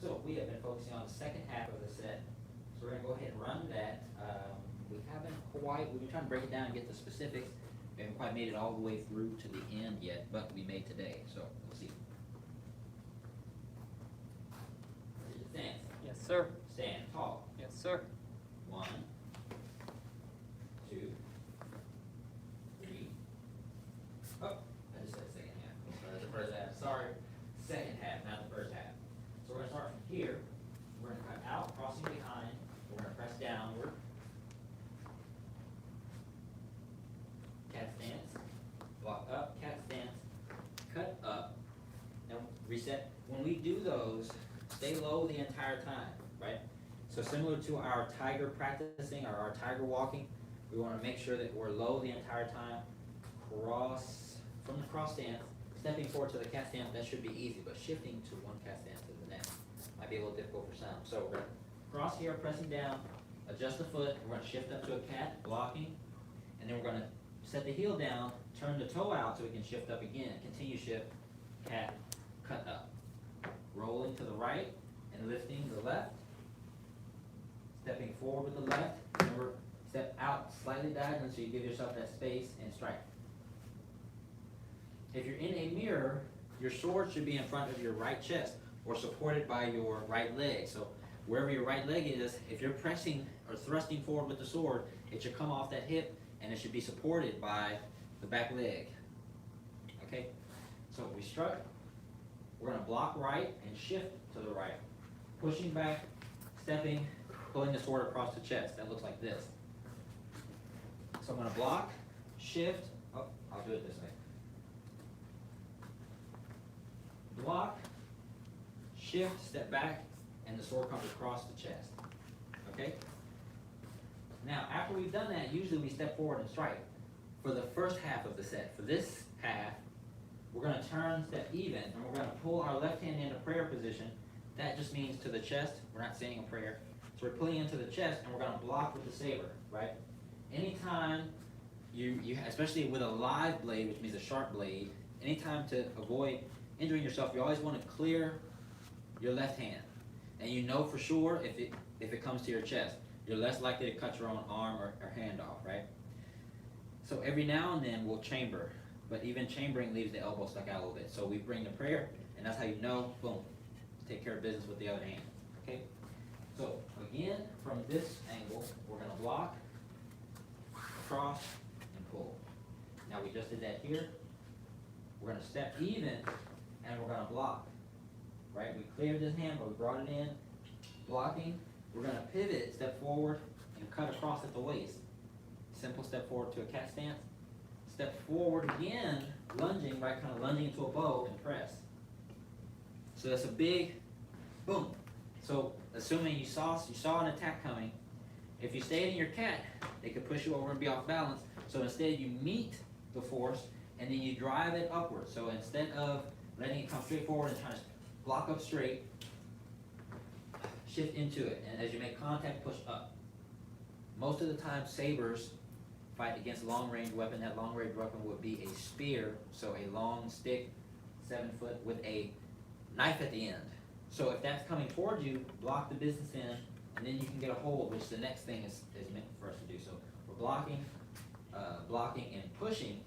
So we have been focusing on the second half of the set. So we're gonna go ahead and run that. We haven't quite, we've been trying to break it down and get the specifics. We haven't quite made it all the way through to the end yet, but we made today, so we'll see. Stance. Yes, sir. Stand tall. Yes, sir. 1, 2, 3. Oh, I just said second half. Sorry, the first half. Sorry, second half, not the first half. So we're gonna start from here. We're gonna cut out, crossing behind. We're gonna press downward. Cat stance. Block up, cat stance. Cut up. Now reset. When we do those, stay low the entire time, right? So similar to our tiger practicing or our tiger walking, we want to make sure that we're low the entire time. Cross from the cross stance, stepping forward to the cat stance, that should be easy, but shifting to one cat stance to the next might be a little difficult for some. So we're going to cross here, pressing down, adjust the foot, we're going to shift up to a cat, blocking, and then we're going to set the heel down, turn the toe out so we can shift up again, continue shift, cat, cut up. Rolling to the right and lifting the left. Stepping forward with the left. Remember, step out slightly diagonally so you give yourself that space and strike. If you're in a mirror, your sword should be in front of your right chest or supported by your right leg. So wherever your right leg is, if you're pressing or thrusting forward with the sword, it should come off that hip and it should be supported by the back leg. Okay? So we struck. We're going to block right and shift to the right. Pushing back, stepping, pulling the sword across the chest. That looks like this. So I'm going to block, shift. Oh, I'll do it this way. Block, shift, step back, and the sword comes across the chest. Okay? Now, after we've done that, usually we step forward and strike. For the first half of the set, for this half, we're going to turn, step even, and we're going to pull our left hand into prayer position. That just means to the chest. We're not saying a prayer. So we're pulling into the chest, and we're going to block with the saber, right? Anytime you especially with a live blade, which means a sharp blade, anytime to avoid injuring yourself, you always want to clear your left hand. And you know for sure if it comes to your chest, you're less likely to cut your own arm or hand off, right? So every now and then we'll chamber. But even chambering leaves the elbow stuck out a little bit. So we bring the prayer, and that's how you know, boom, take care of business with the other hand. Okay? So again, from this angle, we're going to block, cross, and pull. Now we just did that here. We're going to step even, and we're going to block. Right? We cleared this hand, but we brought it in. Blocking. We're going to pivot, step forward, and cut across at the waist. Simple step forward to a cat stance. Step forward again, lunging, right, kind of lunging into a bow and press. So that's a big boom. So assuming you saw an attack coming, if you stayed in your cat, they could push you over and be off balance. So instead you meet the force and then you drive it upward. So instead of letting it come straight forward and trying to block up straight, shift into it. And as you make contact, push up. Most of the time sabers fight against a long-range weapon. That long-range weapon would be a spear, so a long stick, 7 foot, with a knife at the end. So if that's coming towards you, block the business in, and then you can get a hold, which the next thing is meant for us to do. So we're blocking, blocking and pushing,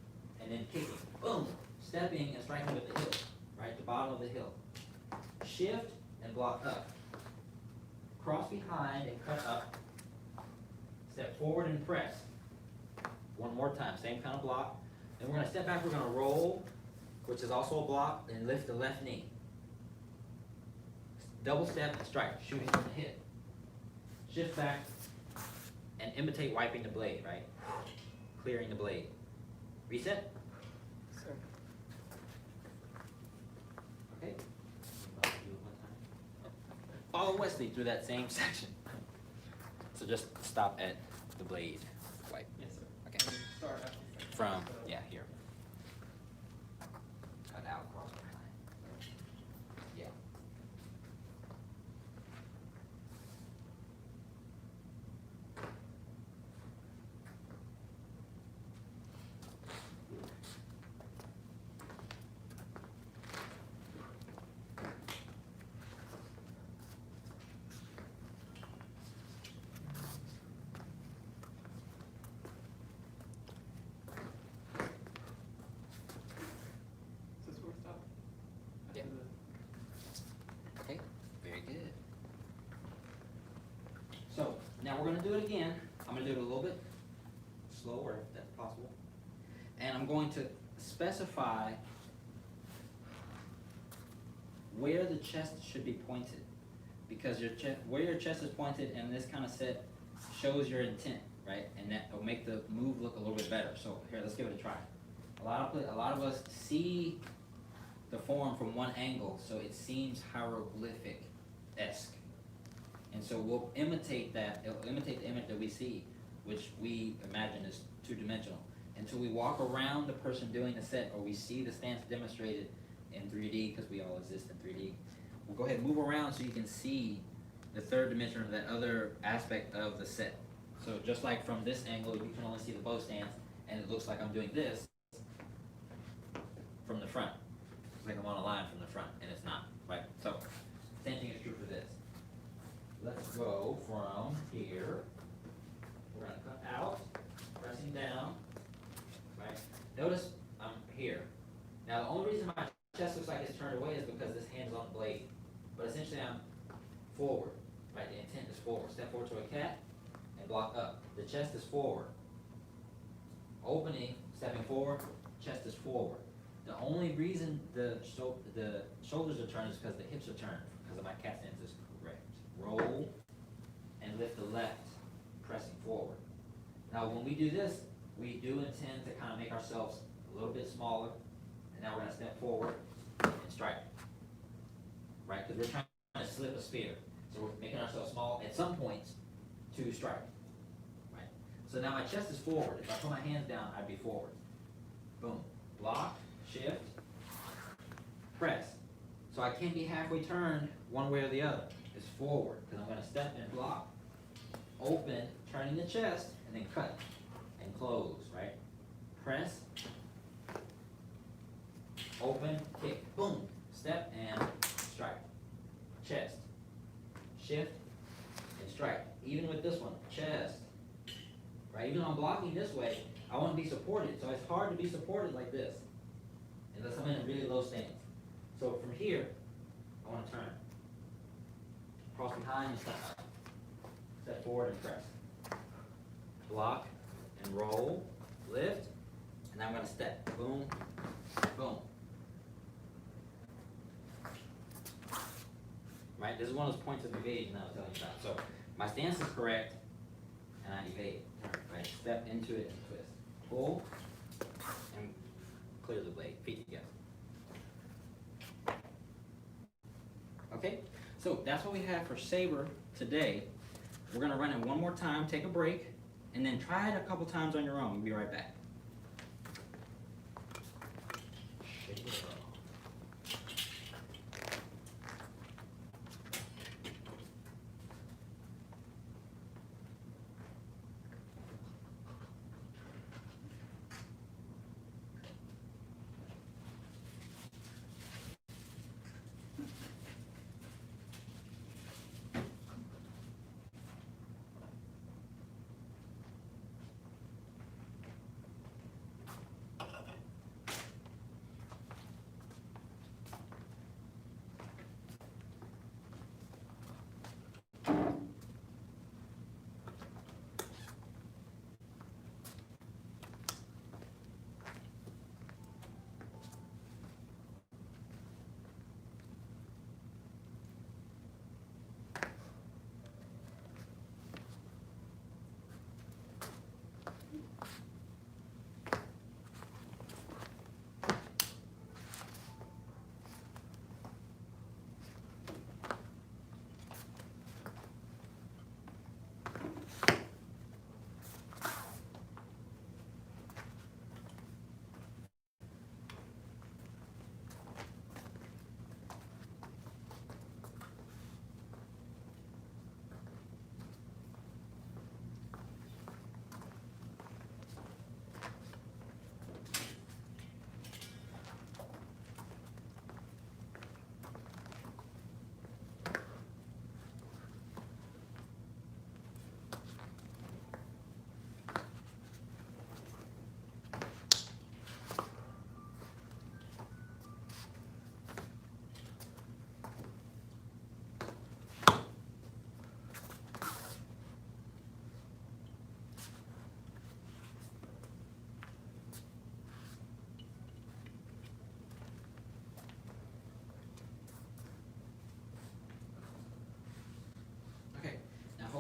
and then kicking. Boom! Stepping and striking with the heel, right? The bottom of the heel. Shift and block up. Cross behind and cut up. Step forward and press. One more time, same kind of block. Then we're going to step back, we're going to roll, which is also a block, and lift the left knee. Double step and strike, shooting from the hip. Shift back and imitate wiping the blade, right? Clearing the blade. Reset. Sir. Okay. Follow Wesley through that same section. So just stop at the blade wipe. Yes, sir. Okay. Start after the second. From, yeah, here. Cut out, cross behind. Yeah. do it again. I'm gonna do it a little bit slower if that's possible. And I'm going to specify where the chest should be pointed. Because where your chest is pointed in this kind of set shows your intent, right? And that will make the move look a little bit better. So here, let's give it a try. A lot of us see the form from one angle, so it seems hieroglyphic-esque. And so we'll imitate that, it'll imitate the image that we see, which we imagine is two-dimensional. Until we walk around the person doing the set, or we see the stance demonstrated in 3D, because we all exist in 3D. We'll go ahead and move around so you can see the third dimension, or that other aspect of the set. So just like from this angle, you can only see the bow stance, and it looks like I'm doing this from the front. It's like I'm on a line from the front, and it's not, right? So, same thing is true for this. Let's go from here. We're gonna cut out, pressing down, right? Notice I'm here. Now, the only reason my chest looks like it's turned away is because this hand's on the blade. But essentially, I'm forward, right? The intent is forward. Step forward to a cat and block up. The chest is forward. Opening, stepping forward, chest is forward. The only reason the shoulders are turned is because the hips are turned, because my cat stance is correct. Roll and lift the left, pressing forward. Now when we do this, we do intend to kind of make ourselves a little bit smaller, and now we're going to step forward and strike, right? Because we're trying to slip a spear. So we're making ourselves small at some points to strike, right? So now my chest is forward. If I put my hands down, I'd be forward. Boom. Block, shift, press. So I can't be halfway turned one way or the other. It's forward, because I'm going to step and block, open, turning the chest, and then cut and close, right? Press, open, kick, boom, step and strike. Chest, shift, and strike. Even with this one, chest, right? Even though I'm blocking this way, I want to be supported. So it's hard to be supported like this, unless I'm in a really low stance. So from here, I want to turn. Cross behind and step up. Step forward and press. Block and roll, lift, and now I'm going to step. Boom, boom. Right? This is one of those points of evasion I was telling you about. So my stance is correct, and I evade. Right? Step into it and twist. Pull, and clear the blade. Feet together. Okay? So that's what we have for Saber today. We're going to run it one more time, take a break, and then try it a couple times on your own. We'll be right back.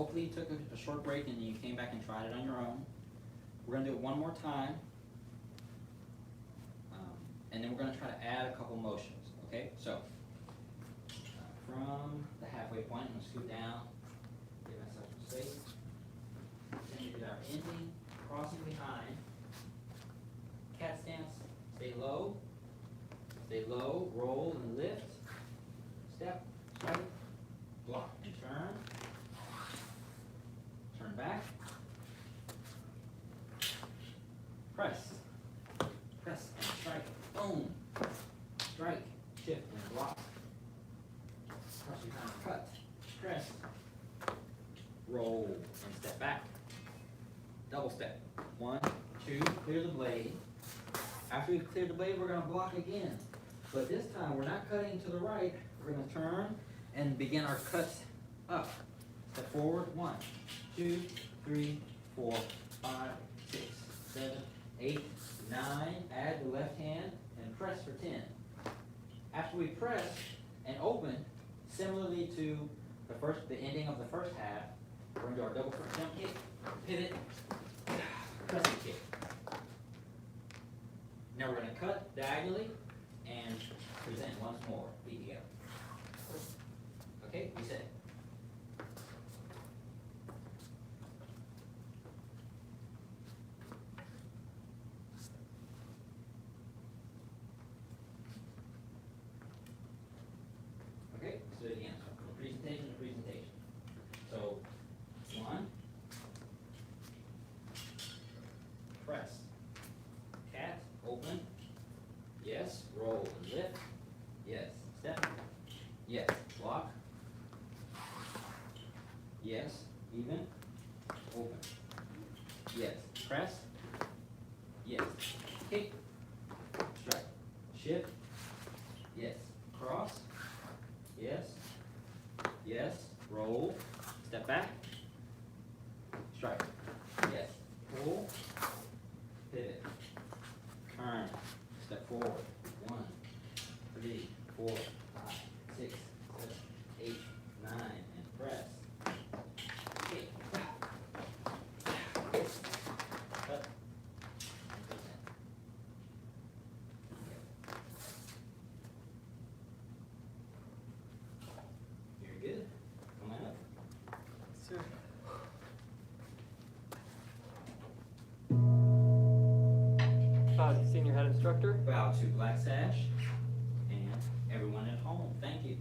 hopefully you took a short break and you came back and tried it on your own. We're gonna do it one more time. And then we're gonna try to add a couple motions, okay? So, from the halfway point, I'm gonna scoot down, give myself some space. Then we do our ending, crossing behind. Cat stance, stay low, roll and lift. Step, strike, block, and turn. Turn back. Press. Press and strike. Boom. Strike, shift, and block. Cross behind, cut, press. Roll and step back. Double step. 1, 2, clear the blade. After we've cleared the blade, we're going to block again. But this time, we're not cutting to the right. We're going to turn and begin our cuts up. Step forward. 1, 2, 3, 4, 5, 6, 7, 8, 9. Add the left hand and press for 10. After we press and open, similarly to the ending of the first half, we're going to do our double front jump kick, pivot, pressing kick. Now we're going to cut diagonally and present once more. Feet together. Okay, reset. Okay, let's do it again. Presentation to presentation. So, 1, press, cat, open, yes, roll and lift, yes, step, yes, block, yes, even, open, yes, press, yes, kick, strike, shift, yes, cross, yes, yes, roll, step back, strike, yes, pull, pivot, turn, step forward, 1, 3, 4, 5, 6, 7, 8, 9, and press, kick, cut, and present. Very good. Come on up. Sir. Senior Head Instructor. Bow to Black Sash and everyone at home. Thank you.